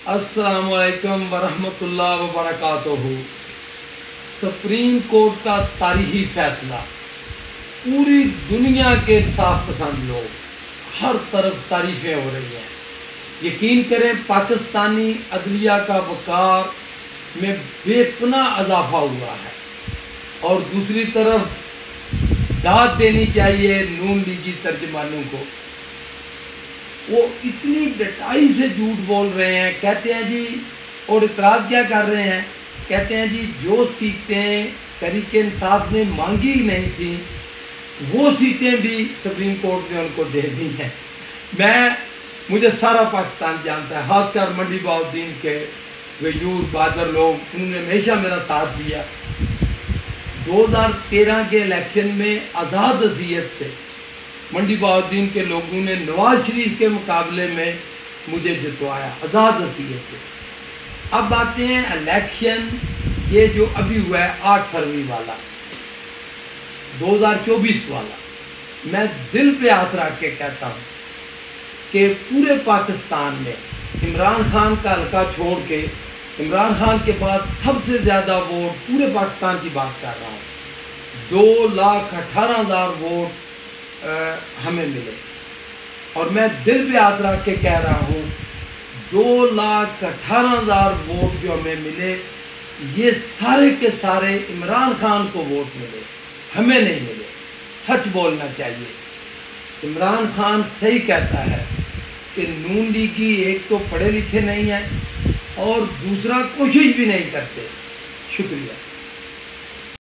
अस्सलामु अलैकुम वरहमतुल्लाह वबरकातुहू। Supreme court का तारीखी फैसला, पूरी दुनिया के इंसाफ पसंद लोग हर तरफ तारीफ़ें हो रही हैं। यकीन करें, पाकिस्तानी अदलिया का वक़ार में बेपनाह इजाफा हुआ है और दूसरी तरफ दाद देनी चाहिए नून लीगी तर्जमानों को। वो इतनी डटाई से झूठ बोल रहे हैं, कहते हैं जी, और इतराज़ क्या कर रहे हैं, कहते हैं जी जो सीटें तहरीक इंसाफ ने मांगी नहीं थी वो सीटें भी सुप्रीम कोर्ट ने उनको दे दी हैं। मुझे सारा पाकिस्तान जानता है, ख़ासकर मंडी बहाउद्दीन के वयूर बहादुर लोग, उन्होंने हमेशा मेरा साथ दिया। 2013 के इलेक्शन में आज़ाद असीयत से मंडी बहाउद्दीन के लोगों ने नवाज शरीफ के मुकाबले में मुझे जितवाया, आज़ाद असीयत से। अब आते हैं इलेक्शन, ये जो अभी हुआ है 8 फरवरी वाला 2024 वाला। मैं दिल पे हाथ रख के कहता हूँ कि पूरे पाकिस्तान में इमरान खान का हल्का छोड़ के, इमरान खान के बाद सबसे ज़्यादा वोट पूरे पाकिस्तान की बात कर रहा हूँ, 2,18,000 वोट हमें मिले। और मैं दिल पे हाथ रख के कह रहा हूँ 2,18,000 वोट जो हमें मिले, ये सारे के सारे इमरान खान को वोट मिले, हमें नहीं मिले। सच बोलना चाहिए। इमरान खान सही कहता है कि नून लीगी एक तो पढ़े लिखे नहीं है और दूसरा कोशिश भी नहीं करते। शुक्रिया।